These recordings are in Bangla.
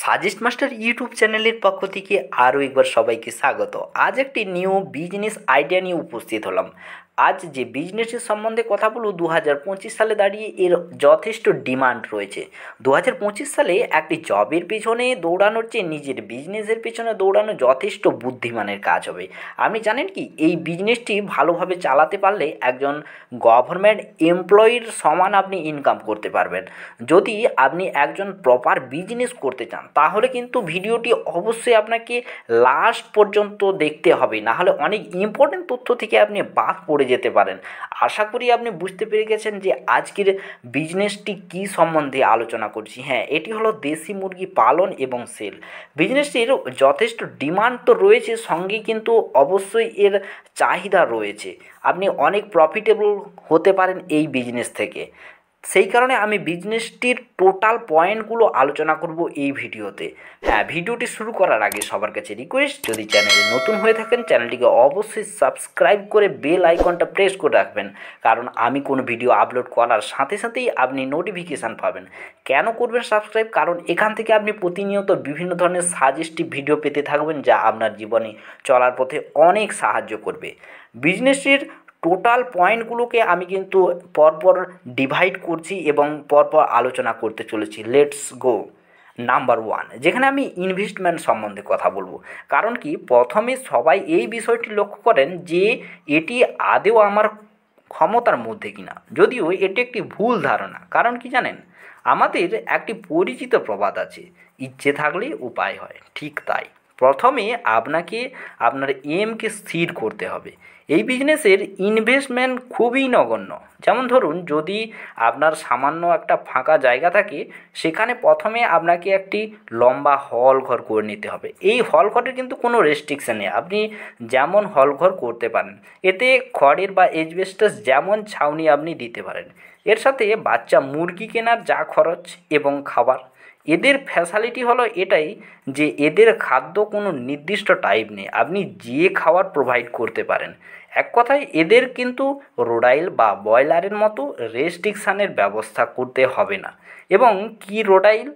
সাজেস্ট মাস্টার ইউটিউব চ্যানেলের পক্ষ থেকে আরও একবার সবাইকে স্বাগত। আজ একটি নিউ বিজনেস আইডিয়া নিয়ে উপস্থিত হলাম। আজ যে বিজনেসের সম্বন্ধে কথা বলব, 2025 সালে দাঁড়িয়ে এর যথেষ্ট ডিমান্ড রয়েছে। 2025 সালে একটি জবের পেছনে দৌড়ানোর চেয়ে নিজের বিজনেসের পেছনে দৌড়ানো যথেষ্ট বুদ্ধিমানের কাজ হবে। আপনি জানেন কি, এই বিজনেসটি ভালোভাবে চালাতে পারলে একজন গভর্নমেন্ট এমপ্লয়ির সমান আপনি ইনকাম করতে পারবেন। যদি আপনি একজন প্রপার বিজনেস করতে চান তাহলে কিন্তু ভিডিওটি অবশ্যই আপনাকে লাস্ট পর্যন্ত দেখতে হবে, না হলে অনেক ইম্পর্টেন্ট তথ্য থেকে আপনি বাদ পড়ে যেতে পারেন। আশা করি আপনি বুঝতে পেরে গেছেন যে আজকের বিজনেসটি কী সম্বন্ধে আলোচনা করছি। হ্যাঁ, এটি হলো দেশি মুরগি পালন এবং সেল। বিজনেসটির যথেষ্ট ডিমান্ড তো রয়েছে, সঙ্গে কিন্তু অবশ্যই এর চাহিদা রয়েছে। আপনি অনেক প্রফিটেবল হতে পারেন এই বিজনেস থেকে। সেই কারণে আমি বিজনেসটির টোটাল পয়েন্টগুলো আলোচনা করব এই ভিডিওতে। হ্যাঁ, ভিডিওটি শুরু করার আগে সবার কাছে রিকোয়েস্ট, যদি চ্যানেলে নতুন হয়ে থাকেন চ্যানেলটিকে অবশ্যই সাবস্ক্রাইব করে বেল আইকনটা প্রেস করে রাখবেন, কারণ আমি কোনো ভিডিও আপলোড করার সাথে সাথেই আপনি নোটিফিকেশান পাবেন। কেন করবেন সাবস্ক্রাইব? কারণ এখান থেকে আপনি প্রতিনিয়ত বিভিন্ন ধরনের সাজেস্টিভ ভিডিও পেতে থাকবেন, যা আপনার জীবনে চলার পথে অনেক সাহায্য করবে। বিজনেসের টোটাল পয়েন্টগুলোকে আমি কিন্তু পরপর ডিভাইড করছি এবং পরপর আলোচনা করতে চলেছি। Let's go. নাম্বার 1, যেখানে আমি ইনভেস্টমেন্ট সম্বন্ধে কথা বলবো। কারণ কি, প্রথমে সবাই এই বিষয়টি লক্ষ্য করেন যে এটি আদৌ আমার ক্ষমতার মধ্যে কিনা, যদিও এটি একটি ভুল ধারণা। কারণ কি জানেন, আমাদের একটি পরিচিত প্রবাদ আছে, ইচ্ছে থাকলে উপায় হয়। ঠিক তাই, প্রথমে আপনাকে আপনার এমকে স্থির করতে হবে। এই বিজনেসের ইনভেস্টমেন্ট খুবই নগণ্য। যেমন ধরুন, যদি আপনার সামান্য একটা ফাঁকা জায়গা থাকে, সেখানে প্রথমে আপনাকে একটি লম্বা হল ঘর করে নিতে হবে। এই হল ঘরের কিন্তু কোনো রেস্ট্রিকশান নেই, আপনি যেমন হল ঘর করতে পারেন। এতে খড়ের বা এজবেস্টাস যেমন ছাউনি আপনি দিতে পারেন। এর সাথে বাচ্চা মুরগি কেনার যা খরচ এবং খাবার, এদের ফ্যাসিলিটি হলো এটাই যে এদের খাদ্য কোনো নির্দিষ্ট টাইপ নেই, আপনি যে খাবার প্রোভাইড করতে পারেন। এক কথায় এদের কিন্তু রোডাইল বা ব্রয়লারের মতো রেস্ট্রিকশানের ব্যবস্থা করতে হবে না। এবং কি রোডাইল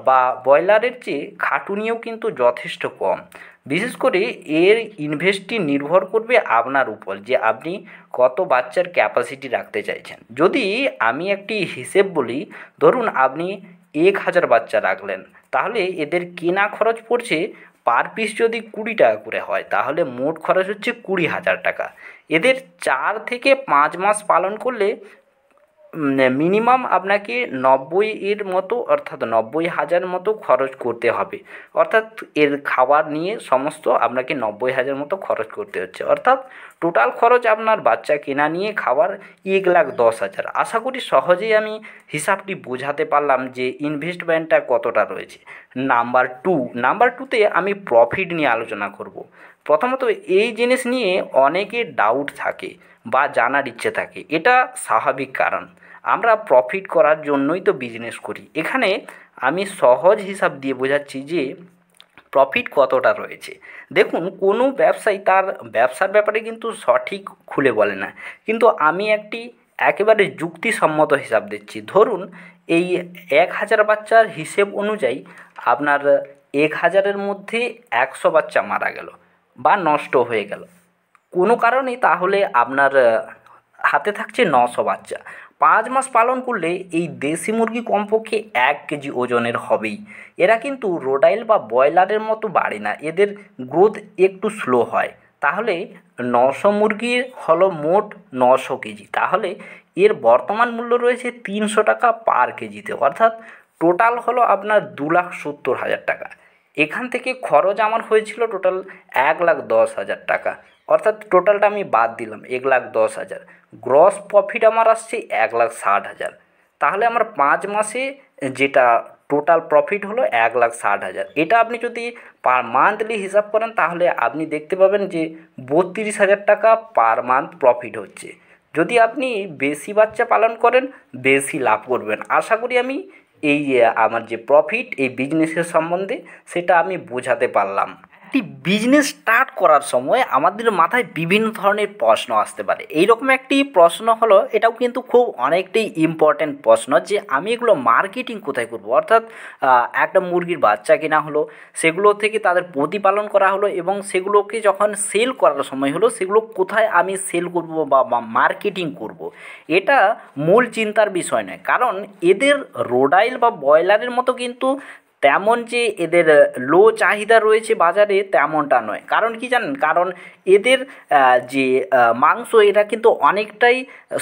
বা ব্রয়লারের চেয়ে খাটুনিও কিন্তু যথেষ্ট কম। বিশেষ করে এর ইনভেস্টটি নির্ভর করবে আপনার উপর, যে আপনি কত বাচ্চার ক্যাপাসিটি রাখতে চাইছেন। যদি আমি একটি হিসেব বলি, ধরুন আপনি 1000 বাচ্চা রাখলেন, তাহলে এদের কেনা খরচ পড়ছে পার পিস যদি 20 টাকা করে হয়, তাহলে মোট খরচ হচ্ছে 20,000 টাকা। এদের 4 থেকে 5 মাস পালন করলে মিনিমাম আপনাকে 90 মতো, অর্থাৎ 90,000 মতো খরচ করতে হবে। অর্থাৎ এর খাবার নিয়ে সমস্ত আপনাকে 90,000 মতো খরচ করতে হচ্ছে। অর্থাৎ টোটাল খরচ আপনার বাচ্চা কেনা নিয়ে খাবার 1,10,000। আশা করি সহজেই আমি হিসাবটি বোঝাতে পারলাম যে ইনভেস্টমেন্টটা কতটা রয়েছে। নাম্বার টুতে আমি প্রফিট নিয়ে আলোচনা করব। প্রথমত, এই জিনিস নিয়ে অনেকের ডাউট থাকে বা জানার ইচ্ছে থাকে। এটা স্বাভাবিক, কারণ আমরা প্রফিট করার জন্যই তো বিজনেস করি। এখানে আমি সহজ হিসাব দিয়ে বোঝাচ্ছি যে প্রফিট কতটা রয়েছে। দেখুন, কোনো ব্যবসায়ী তার ব্যবসার ব্যাপারে কিন্তু সঠিক খুলে বলে না, কিন্তু আমি একটি একেবারে যুক্তিসম্মত হিসাব দিচ্ছি। ধরুন, এই 1000 বাচ্চার হিসেব অনুযায়ী আপনার 1000-এর মধ্যে 100 বাচ্চা মারা গেল বা নষ্ট হয়ে গেল কোনো কারণে, তাহলে আপনার হাতে থাকছে 900 বাচ্চা। 5 মাস পালন করলে এই দেশি মুরগি কমপক্ষে 1 কেজি ওজনের হবেই। এরা কিন্তু রোডাইল বা ব্রয়লারের মতো বাড়ে না, এদের গ্রোথ একটু স্লো হয়। তাহলে 900 মুরগির হলো মোট 900 কেজি, তাহলে এর বর্তমান মূল্য রয়েছে 300 টাকা পার কেজিতে, অর্থাৎ টোটাল হলো আপনার 2,70,000 টাকা। এখান থেকে খরচ আমার হয়েছিল টোটাল 1,10,000 টাকা, অর্থাৎ টোটালটা আমি বাদ দিলাম 1,10,000। গ্রস প্রফিট আমার আসছে 1,60,000। তাহলে আমার 5 মাসে যেটা টোটাল প্রফিট হলো 1,60,000। এটা আপনি যদি পার মান্থলি হিসাব করেন, তাহলে আপনি দেখতে পাবেন যে 32,000 টাকা পার মান্থ প্রফিট হচ্ছে। যদি আপনি বেশি বাচ্চা পালন করেন, বেশি লাভ করবেন। আশা করি আমি এই আমার যে প্রফিট এই বিজনেসের সম্বন্ধে, সেটা আমি বোঝাতে পারলাম। একটি বিজনেস স্টার্ট করার সময় আমাদের মাথায় বিভিন্ন ধরনের প্রশ্ন আসতে পারে। এইরকম একটি প্রশ্ন হলো, এটাও কিন্তু খুব অনেকটাই ইম্পর্ট্যান্ট প্রশ্ন, যে আমি এগুলো মার্কেটিং কোথায় করব। অর্থাৎ একটা মুরগির বাচ্চা কেনা হলো, সেগুলো থেকে তাদের প্রতিপালন করা হলো এবং সেগুলোকে যখন সেল করার সময় হলো, সেগুলো কোথায় আমি সেল করব বা মার্কেটিং করব। এটা মূল চিন্তার বিষয় নয়, কারণ এদের রোডাইল বা ব্রয়লারের মতো কিন্তু তেমন যে এদের লো চাহিদা রয়েছে বাজারে, তেমনটা নয়। কারণ কি জানেন, কারণ এদের যে মাংস, এটা কিন্তু অনেকটাই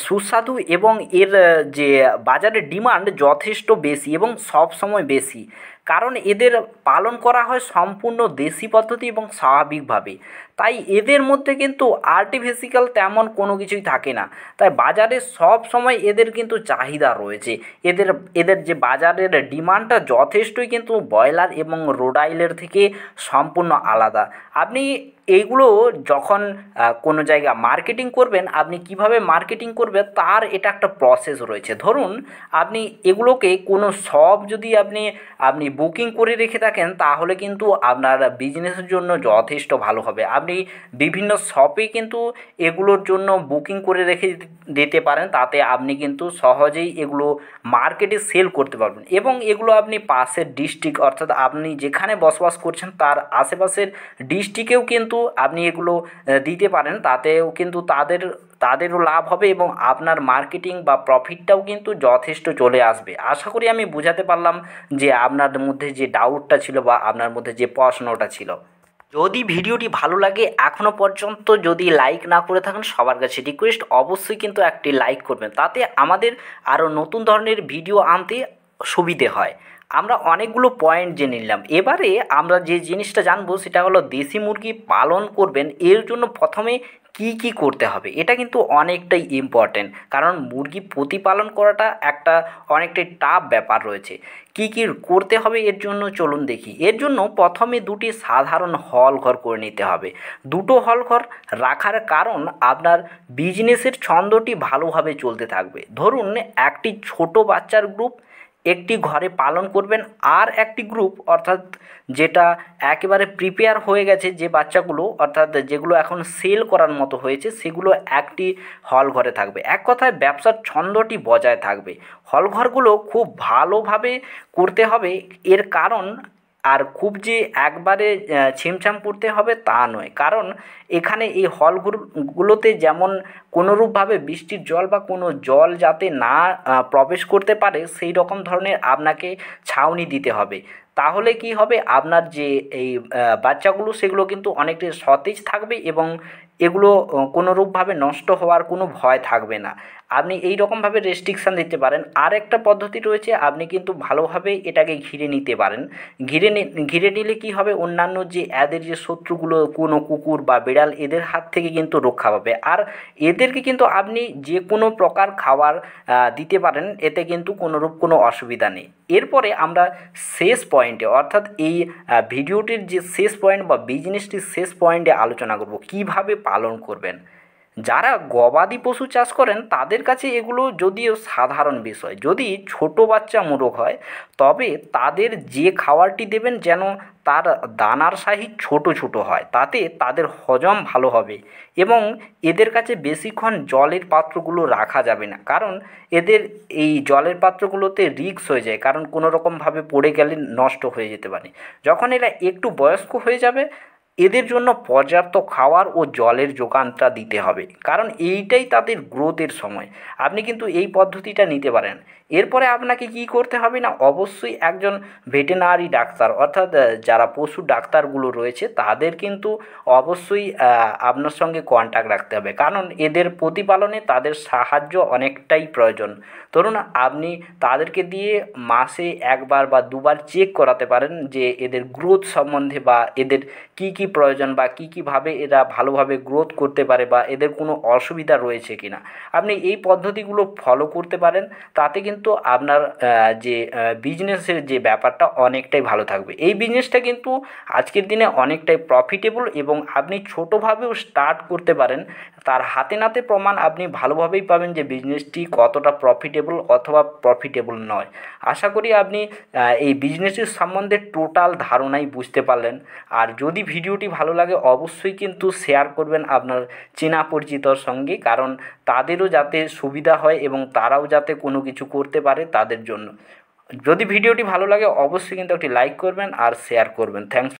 সুস্বাদু এবং এর যে বাজারে ডিমান্ড যথেষ্ট বেশি এবং সব সময় বেশি। কারণ এদের পালন করা হয় সম্পূর্ণ দেশি পদ্ধতি এবং স্বাভাবিকভাবে। তাই এদের মধ্যে কিন্তু আর্টিফিশিয়াল তেমন কোনো কিছুই থাকে না। তাই বাজারে সব সময় এদের কিন্তু চাহিদা রয়েছে। এদের এদের যে বাজারের ডিমান্ডটা যথেষ্টই কিন্তু ব্রয়লার এবং রোডাইলের থেকে সম্পূর্ণ আলাদা। আপনি এইগুলো যখন কোনো জায়গা মার্কেটিং করবেন, আপনি কিভাবে মার্কেটিং করবেন তার এটা একটা প্রসেস রয়েছে। ধরুন আপনি এগুলোকে কোনো শপ যদি আপনি আপনি বুকিং করে রেখে থাকেন, তাহলে কিন্তু আপনার বিজনেসের জন্য যথেষ্ট ভালো হবে। আপনি বিভিন্ন শপে কিন্তু এগুলোর জন্য বুকিং করে রেখে দিতে পারেন, তাতে আপনি কিন্তু সহজেই এগুলো মার্কেটে সেল করতে পারবেন। এবং এগুলো আপনি পাশের ডিস্ট্রিক্ট, অর্থাৎ আপনি যেখানে বসবাস করছেন তার আশেপাশের ডিস্ট্রিক্টেও কিন্তু আপনি এগুলো দিতে পারেন, তাতেও কিন্তু তাদেরও লাভ হবে এবং আপনার মার্কেটিং বা প্রফিটটাও কিন্তু যথেষ্ট চলে আসবে। আশা করি আমি বোঝাতে পারলাম যে আপনার মধ্যে যে ডাউটটা ছিল বা আপনার মধ্যে যে প্রশ্নটা ছিল। যদি ভিডিওটি ভালো লাগে, এখনও পর্যন্ত যদি লাইক না করে থাকেন, সবার কাছে রিকোয়েস্ট অবশ্যই কিন্তু একটি লাইক করবেন, তাতে আমাদের আরও নতুন ধরনের ভিডিও আনতে সুবিধে হয়। আমরা অনেকগুলো পয়েন্ট জেনে নিলাম, এবারে আমরা যে জিনিসটা জানবো সেটা হলো দেশি মুরগি পালন করবেন এর জন্য প্রথমে কি কি করতে হবে। এটা কিন্তু অনেকটাই ইম্পর্ট্যান্ট, কারণ মুরগি প্রতিপালন করাটা একটা অনেকটাই টাফ ব্যাপার রয়েছে। কি কি করতে হবে এর জন্য চলুন দেখি। এর জন্য প্রথমে দুটি সাধারণ হল ঘর করে নিতে হবে। দুটো হল ঘর রাখার কারণ, আপনার বিজনেসের ছন্দটি ভালোভাবে চলতে থাকবে। ধরুন একটি ছোট বাচ্চার গ্রুপ একটি ঘরে পালন করবেন, আর একটি গ্রুপ অর্থাৎ যেটা একেবারে প্রিপেয়ার হয়ে গেছে, যে বাচ্চাগুলো অর্থাৎ যেগুলো এখন সেল করার মতো হয়েছে, সেগুলো একটি হল ঘরে থাকবে। এক কথায় ব্যবসার ছন্দটি বজায় থাকবে। হল ঘরগুলো খুব ভালোভাবে করতে হবে, এর কারণ আর খুব যে একবারে ছিমছাম করতে হবে তা নয়। কারণ এখানে এই হলগুলোতে যেমন কোনোরূপভাবে বৃষ্টির জল বা কোনো জল যাতে না প্রবেশ করতে পারে, সেই রকম ধরনের আপনাকে ছাউনি দিতে হবে। তাহলে কি হবে, আপনার যে এই বাচ্চাগুলো সেগুলো কিন্তু অনেকটাই সতেজ থাকবে এবং এগুলো কোনোরূপভাবে নষ্ট হওয়ার কোনো ভয় থাকবে না। আপনি এই রকমভাবে রেস্ট্রিকশান দিতে পারেন। আর একটা পদ্ধতি রয়েছে, আপনি কিন্তু ভালোভাবে এটাকে ঘিরে নিতে পারেন। ঘিরে নিলে কি হবে, অন্যান্য যে এদের যে শত্রুগুলো, কোনো কুকুর বা বিড়াল, এদের হাত থেকে কিন্তু রক্ষা পাবে। আর এদেরকে কিন্তু আপনি যে কোনো প্রকার খাবার দিতে পারেন, এতে কিন্তু কোনোরূপ কোনো অসুবিধা নেই। এরপরে আমরা শেষ পয়েন্টে, অর্থাৎ এই ভিডিওটির যে শেষ পয়েন্ট বা বিজনেসটির শেষ পয়েন্টে আলোচনা করব কিভাবে পালন করবেন। যারা গবাদি পশু চাষ করেন তাদের কাছে এগুলো যদিও সাধারণ বিষয়। যদি ছোট বাচ্চা মোরগ হয়, তবে তাদের যে খাবারটি দেবেন যেন তার দানার সাইজ ছোট ছোট হয়, তাতে তাদের হজম ভালো হবে। এবং এদের কাছে বেশিক্ষণ জলের পাত্রগুলো রাখা যাবে না, কারণ এদের এই জলের পাত্রগুলোতে রিস্ক হয়ে যায়, কারণ কোনো রকমভাবে পড়ে গেলে নষ্ট হয়ে যেতে পারে। যখন এরা একটু বয়স্ক হয়ে যাবে, এদের জন্য পর্যাপ্ত খাবার ও জলের যোগানটা দিতে হবে, কারণ এইটাই তাদের গ্রোথের সময়। আপনি কিন্তু এই পদ্ধতিটা নিতে পারেন। এরপরে আপনাকে কি করতে হবে না, অবশ্যই একজন ভেটেরিনারি ডাক্তার, অর্থাৎ যারা পশু ডাক্তারগুলো রয়েছে তাদের কিন্তু অবশ্যই আপনার সঙ্গে কন্ট্যাক্ট রাখতে হবে, কারণ এদের প্রতিপালনে তাদের সাহায্য অনেকটাই প্রয়োজন। ধরুন আপনি তাদেরকে দিয়ে মাসে একবার বা দুবার চেক করাতে পারেন যে এদের গ্রোথ সম্বন্ধে, বা এদের কি কি প্রয়োজন বা কী কীভাবে এরা ভালোভাবে গ্রোথ করতে পারে, বা এদের কোনো অসুবিধা রয়েছে কি না। আপনি এই পদ্ধতিগুলো ফলো করতে পারেন, তাতে কিন্তু আপনার যে বিজনেসের যে ব্যাপারটা অনেকটাই ভালো থাকবে। এই বিজনেসটা কিন্তু আজকের দিনে অনেকটাই প্রফিটেবল এবং আপনি ছোটোভাবেও স্টার্ট করতে পারেন। তার হাতে নাতে প্রমাণ আপনি ভালোভাবেই পাবেন যে বিজনেসটি কতটা প্রফিটেবল অথবা প্রফিটেবল নয়। আশা করি আপনি এই বিজনেসের সম্বন্ধে টোটাল ধারণাই বুঝতে পারলেন। আর যদি ভিডিওটি ভালো লাগে অবশ্যই কিন্তু শেয়ার করবেন আপনার চেনা পরিচিতর সঙ্গে, কারণ তাদেরও যাতে সুবিধা হয় এবং তারাও যাতে কোনো কিছু করতে পারে তাদের জন্য। যদি ভিডিওটি ভালো লাগে অবশ্যই কিন্তু একটি লাইক করবেন আর শেয়ার করবেন। থ্যাংকস।